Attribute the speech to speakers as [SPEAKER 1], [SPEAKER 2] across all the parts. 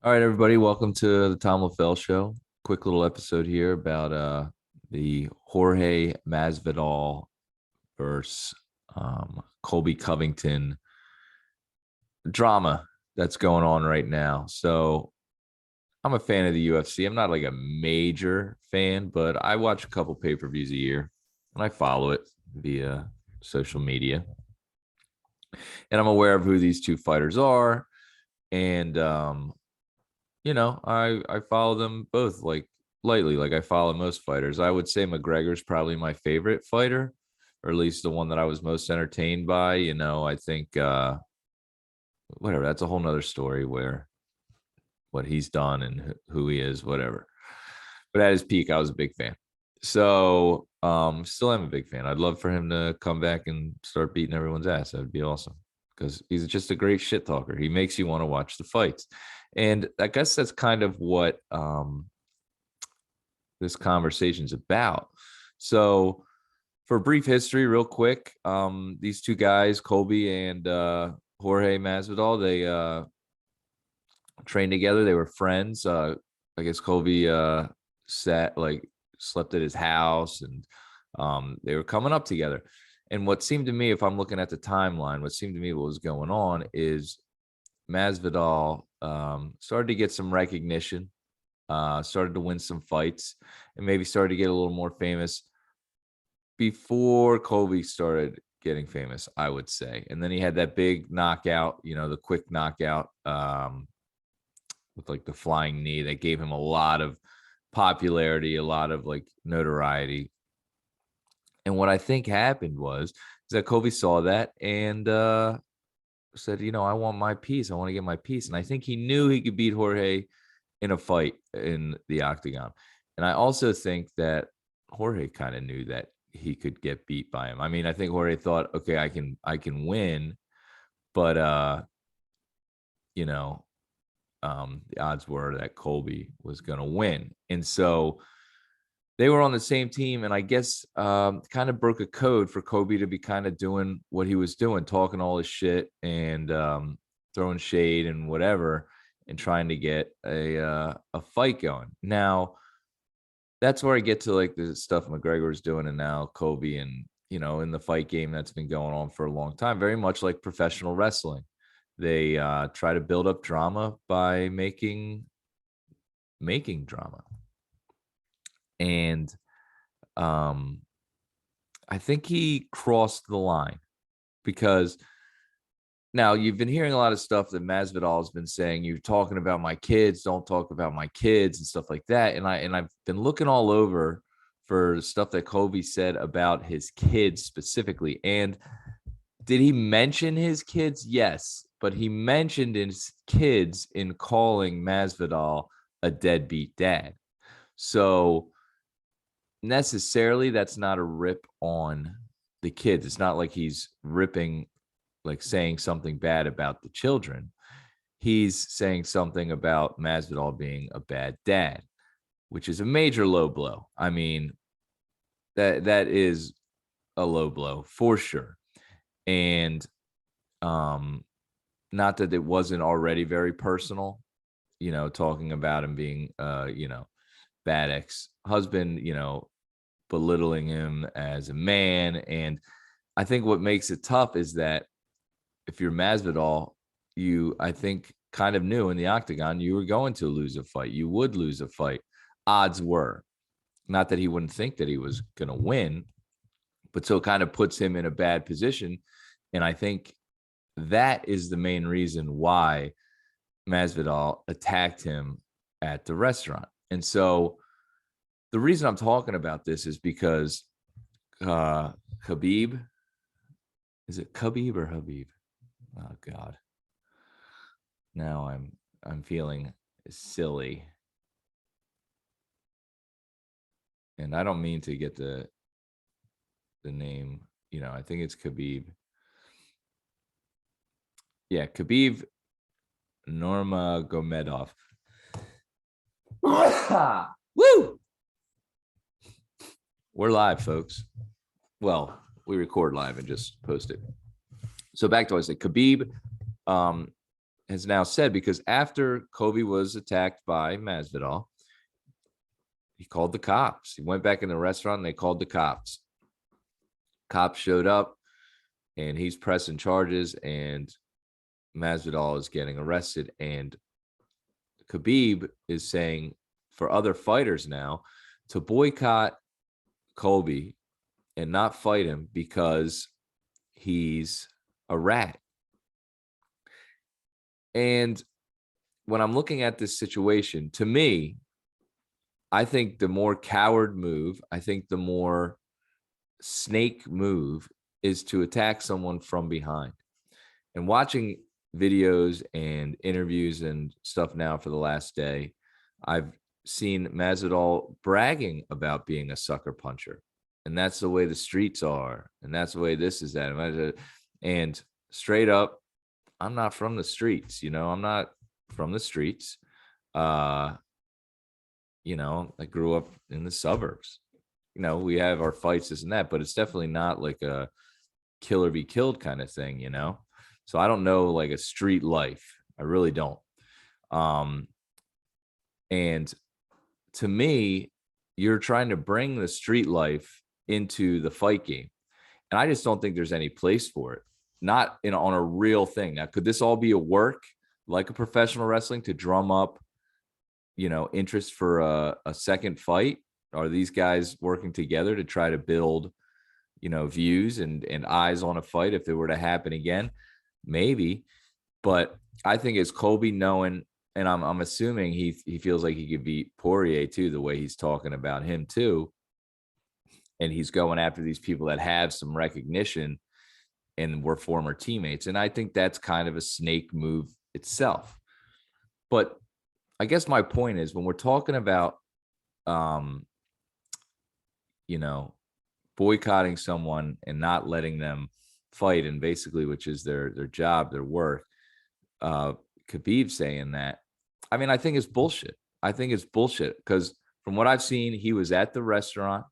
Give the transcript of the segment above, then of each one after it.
[SPEAKER 1] All right, everybody, welcome to the Tom Lavelle Show. Quick little episode here about the Jorge Masvidal versus Colby Covington drama that's going on right now. So I'm a fan of the UFC. I'm not like a major fan, but I watch a couple pay-per-views a year and I follow it via social media. And I'm aware of who these two fighters are. And I follow them both like lightly, like I follow most fighters. I would say McGregor's probably my favorite fighter, or at least the one that I was most entertained by. I think whatever, that's a whole nother story where what he's done and who he is, whatever. But at his peak, I was a big fan. So still am a big fan. I'd love for him to come back and start beating everyone's ass. That'd be awesome because he's just a great shit talker. He makes you want to watch the fights. And I guess that's kind of what this conversation's about. So for brief history, real quick, these two guys, Colby and Jorge Masvidal, they trained together. They were friends. I guess Colby slept at his house, and they were coming up together. And what seemed to me, if I'm looking at the timeline, what seemed to me what was going on is Masvidal started to get some recognition, started to win some fights, and maybe started to get a little more famous before Colby started getting famous, I would say. And then he had that big knockout, the quick knockout with like the flying knee that gave him a lot of popularity, a lot of like notoriety. And what I think happened is that Colby saw that and said, I want my piece. I want to get my piece. And I think he knew he could beat Jorge in a fight in the octagon. And I also think that Jorge kind of knew that he could get beat by him. I mean, I think Jorge thought, okay, I can win, but the odds were that Colby was going to win. And so they were on the same team, and I guess kind of broke a code for Colby to be kind of doing what he was doing, talking all his shit and throwing shade and whatever, and trying to get a fight going. Now, that's where I get to like the stuff McGregor's doing, and now Colby, and in the fight game that's been going on for a long time, very much like professional wrestling. They try to build up drama by making drama. And I think he crossed the line because now you've been hearing a lot of stuff that Masvidal has been saying. You're talking about my kids, don't talk about my kids and stuff like that. And I've been looking all over for stuff that Colby said about his kids specifically. And did he mention his kids? Yes, but he mentioned his kids in calling Masvidal a deadbeat dad. So necessarily that's not a rip on the kids. It's not like he's ripping, like saying something bad about the children. He's saying something about Masvidal being a bad dad, which is a major low blow. I mean, that is a low blow for sure. And not that it wasn't already very personal, talking about him being bad ex-husband, belittling him as a man. And I think what makes it tough is that if you're Masvidal, I think, kind of knew in the octagon you were going to lose a fight. You would lose a fight. Odds were. Not that he wouldn't think that he was going to win, but so it kind of puts him in a bad position. And I think that is the main reason why Masvidal attacked him at the restaurant. And so the reason I'm talking about this is because Khabib, is it Khabib or Habib? Oh God. Now I'm feeling silly. And I don't mean to get the name, I think it's Khabib. Yeah, Khabib Nurmagomedov. Woo! We're live, folks. Well, we record live and just post it. So back to what I said, Khabib has now said, because after Colby was attacked by Masvidal, he called the cops. He went back in the restaurant and they called the cops. Cops showed up and he's pressing charges, and Masvidal is getting arrested. And Khabib is saying for other fighters now to boycott Colby and not fight him because he's a rat. And when I'm looking at this situation, to me, I think the more coward move, I think the more snake move is to attack someone from behind. And watching videos and interviews and stuff now for the last day, I've seen Masvidal bragging about being a sucker puncher. And that's the way the streets are. And that's the way this is that. And straight up, I'm not from the streets. I'm not from the streets. I grew up in the suburbs. We have our fights, this and that, but it's definitely not like a kill or be killed kind of thing, So I don't know like a street life. I really don't. And to me, you're trying to bring the street life into the fight game. And I just don't think there's any place for it. Not on a real thing. Now, could this all be a work like a professional wrestling to drum up, interest for a second fight? Are these guys working together to try to build, views and eyes on a fight if it were to happen again? Maybe. But I think it's Colby knowing, and I'm assuming he feels like he could beat Poirier too, the way he's talking about him too. And he's going after these people that have some recognition and were former teammates. And I think that's kind of a snake move itself. But I guess my point is, when we're talking about, boycotting someone and not letting them fight, and basically, which is their job, their work, Khabib saying that, I mean, I think it's bullshit. I think it's bullshit because from what I've seen, he was at the restaurant.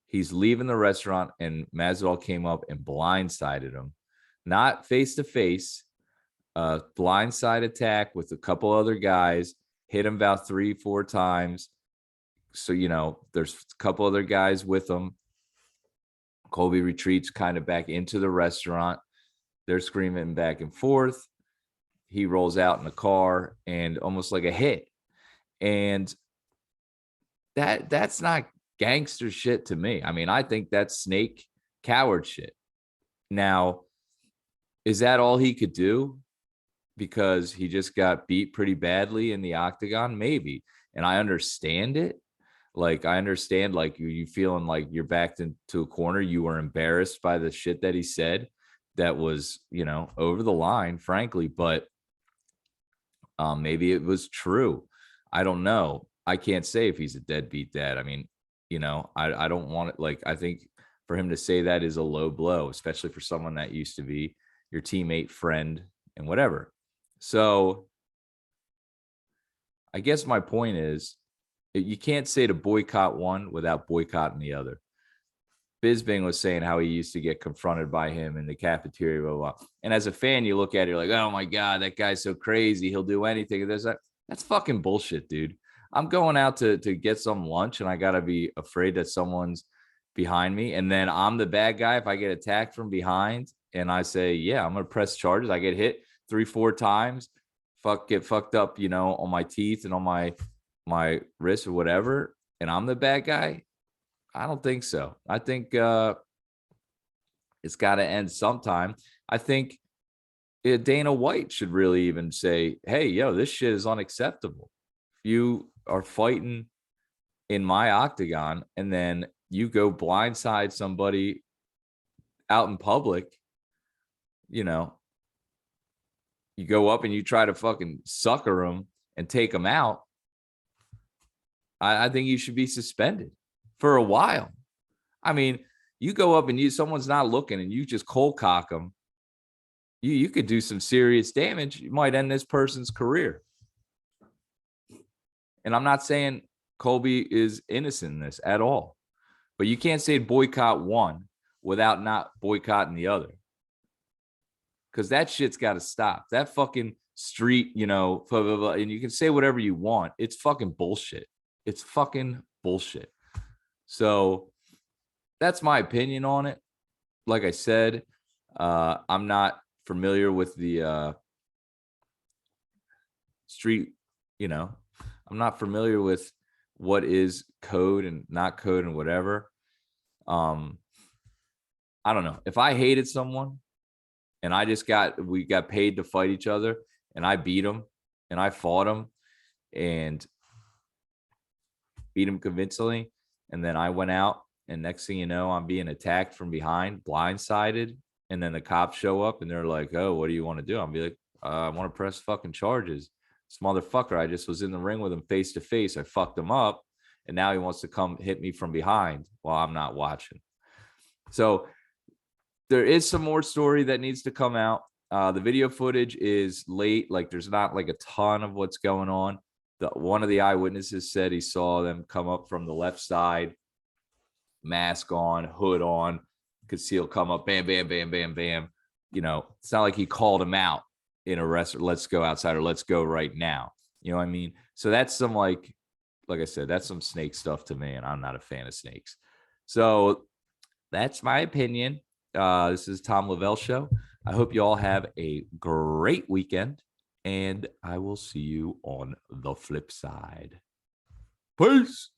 [SPEAKER 1] He's leaving the restaurant and Masvidal came up and blindsided him, not face to face, blindside attack with a couple other guys, hit him about 3-4 times. So, there's a couple other guys with him. Colby retreats kind of back into the restaurant. They're screaming back and forth. He rolls out in the car and almost like a hit. And that's not gangster shit to me. I mean, I think that's snake coward shit. Now, is that all he could do because he just got beat pretty badly in the octagon? Maybe. And I understand it. Like, I understand, like, you feeling like you're backed into a corner. You were embarrassed by the shit that he said that was, over the line, frankly. But maybe it was true. I don't know. I can't say if he's a deadbeat dad. I mean, I don't want it. Like, I think for him to say that is a low blow, especially for someone that used to be your teammate, friend, and whatever. So I guess my point is, you can't say to boycott one without boycotting the other. Bisbing was saying how he used to get confronted by him in the cafeteria, blah, blah, blah. And as a fan, you look at it, you're like, oh my God, that guy's so crazy. He'll do anything. That's fucking bullshit, dude. I'm going out to get some lunch and I got to be afraid that someone's behind me. And then I'm the bad guy if I get attacked from behind and I say, yeah, I'm going to press charges. I get hit 3-4 times, get fucked up, on my teeth and on my wrist or whatever. And I'm the bad guy. I don't think so. I think it's got to end sometime. I think Dana White should really even say, hey, yo, this shit is unacceptable. You are fighting in my octagon and then you go blindside somebody out in public, you go up and you try to fucking sucker them and take them out. I think you should be suspended for a while. I mean, you go up and someone's not looking and you just cold cock them. You could do some serious damage. You might end this person's career. And I'm not saying Colby is innocent in this at all, but you can't say boycott one without not boycotting the other. Because that shit's got to stop. That fucking street, blah, blah, blah, and you can say whatever you want. It's fucking bullshit. It's fucking bullshit. So that's my opinion on it. Like I said, I'm not familiar with the street, I'm not familiar with what is code and not code and whatever. I don't know. If I hated someone and we got paid to fight each other and I beat them and I fought them and beat him convincingly, and then I went out and next thing you know, I'm being attacked from behind, blindsided, and then the cops show up and they're like, oh, what do you want to do? I'll be like, I want to press fucking charges. This motherfucker, I just was in the ring with him face to face. I fucked him up, and now he wants to come hit me from behind while I'm not watching. So there is some more story that needs to come out. The video footage is late. Like there's not like a ton of what's going on. One of the eyewitnesses said he saw them come up from the left side, mask on, hood on, conceal, come up, bam, bam, bam, bam, bam. It's not like he called him out in a restaurant, let's go outside or let's go right now. You know what I mean? So that's some like I said, that's some snake stuff to me, and I'm not a fan of snakes. So that's my opinion. This is Tom Lavelle Show. I hope you all have a great weekend, and I will see you on the flip side. Peace.